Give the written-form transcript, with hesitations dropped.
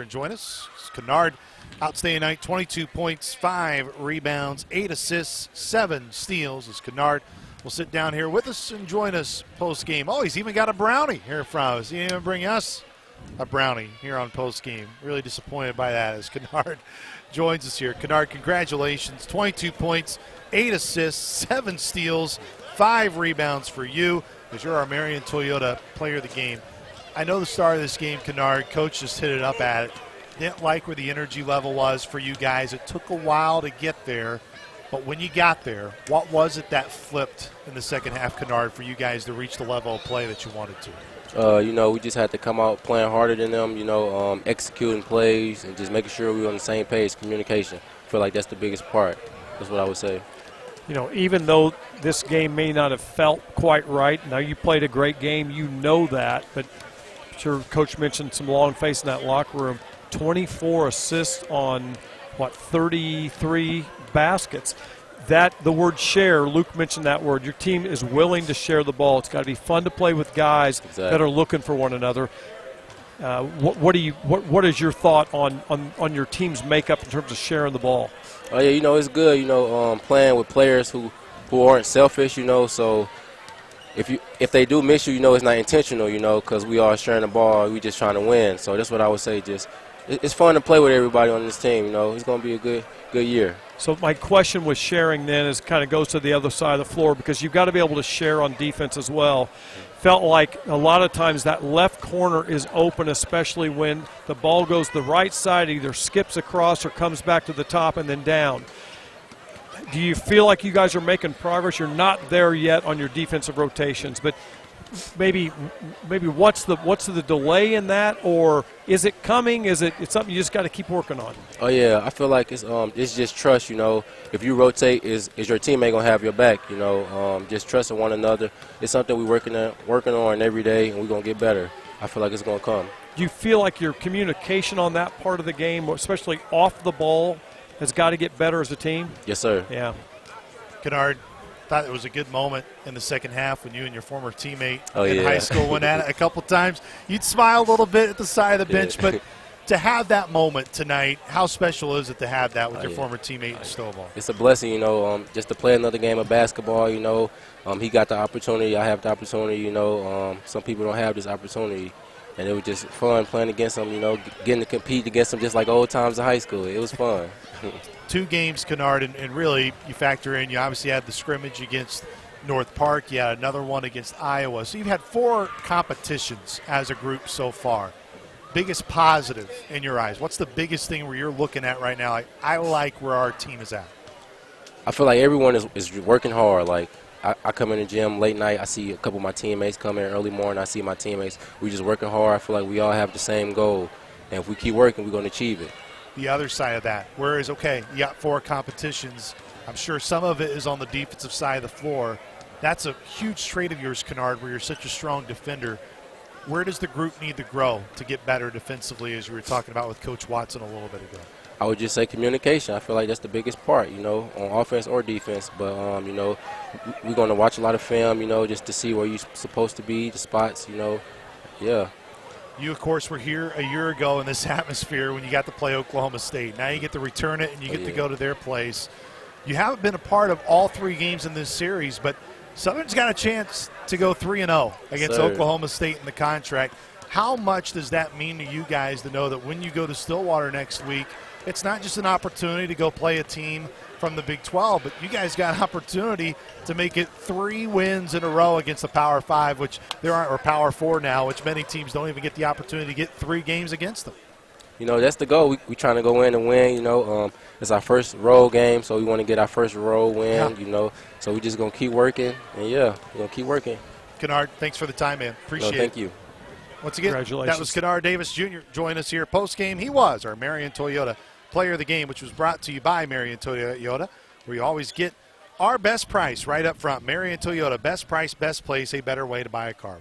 and join us. Kennard, outstanding night, 22 points, 5 rebounds, 8 assists, 7 steals. As Kennard will sit down here with us and join us post-game. Oh, he's even got a brownie here from us. He didn't even bring us a brownie here on post-game. Really disappointed by that as Kennard joins us here. Kennard, congratulations. 22 points, 8 assists, 7 steals, 5 rebounds for you as you're our Marion Toyota player of the game. I know the start of this game, Kennard, coach just hit it up at it. Didn't like where the energy level was for you guys. It took a while to get there, but when you got there, what was it that flipped in the second half, Kennard, for you guys to reach the level of play that you wanted to? We just had to come out playing harder than them, executing plays and just making sure we were on the same page, communication. I feel like that's the biggest part. That's what I would say. Even though this game may not have felt quite right, now you played a great game, you know that, but I'm sure Coach mentioned some long face in that locker room. 24 assists on, 33 baskets. The word share, Luke mentioned that word. Your team is willing to share the ball. It's got to be fun to play with guys that are looking for one another. What is your thought on your team's makeup in terms of sharing the ball? Oh yeah, it's good. Playing with players who aren't selfish. So if they do miss you, it's not intentional. Because we are sharing the ball. We just trying to win. So that's what I would say. It's fun to play with everybody on this team. It's going to be a good year. So my question with sharing then is kind of goes to the other side of the floor because you've got to be able to share on defense as well. Felt like a lot of times that left corner is open, especially when the ball goes the right side, either skips across or comes back to the top and then down. Do you feel like you guys are making progress? You're not there yet on your defensive rotations, but maybe what's the delay in that, or is it coming? It's something you just got to keep working on? Oh yeah, I feel like it's just trust. If you rotate, is your teammate gonna have your back? Just trusting one another. It's something we're working on every day, and we're gonna get better. I feel like it's gonna come. Do you feel like your communication on that part of the game, especially off the ball, has got to get better as a team? Yes, sir. Yeah. Kennard, thought it was a good moment in the second half when you and your former teammate in high school went at it a couple times. You'd smile a little bit at the side of the bench, but to have that moment tonight, how special is it to have that with your former teammate in Stovall? It's a blessing, just to play another game of basketball. He got the opportunity, I have the opportunity. Some people don't have this opportunity. And it was just fun playing against him, getting to compete against him just like old times in high school. It was fun. 2 games, Kennard, and really you factor in, you obviously had the scrimmage against North Park. You had another one against Iowa. So you've had 4 competitions as a group so far. Biggest positive in your eyes? What's the biggest thing where you're looking at right now? I like where our team is at. I feel like everyone is working hard. I come in the gym late night. I see a couple of my teammates come in early morning. I see my teammates. We just working hard. I feel like we all have the same goal. And if we keep working, we're going to achieve it. The other side of that, whereas, okay, you got 4 competitions. I'm sure some of it is on the defensive side of the floor. That's a huge trait of yours, Kennard, where you're such a strong defender. Where does the group need to grow to get better defensively, as you were talking about with Coach Watson a little bit ago? I would just say communication. I feel like that's the biggest part, on offense or defense. But, we're going to watch a lot of film, just to see where you're supposed to be, the spots, yeah. You, of course, were here a year ago in this atmosphere when you got to play Oklahoma State. Now you get to return it and you get to go to their place. You haven't been a part of all 3 games in this series, but Southern's got a chance to go 3-0 against Oklahoma State in the contract. How much does that mean to you guys to know that when you go to Stillwater next week, it's not just an opportunity to go play a team from the Big 12, but you guys got an opportunity to make it 3 wins in a row against the Power 5, which there aren't, or Power 4 now, which many teams don't even get the opportunity to get 3 games against them. That's the goal. We trying to go in and win, It's our first road game, so we want to get our first road win, So we just going to keep working, and, we're going to keep working. Kennard, thanks for the time, man. Appreciate it. Thank you. Once again, that was Kennard Davis Jr. Join us here post-game. He was our Marion Toyota Player of the Game, which was brought to you by Marion Toyota, where you always get our best price right up front. Marion Toyota, best price, best place, a better way to buy a car.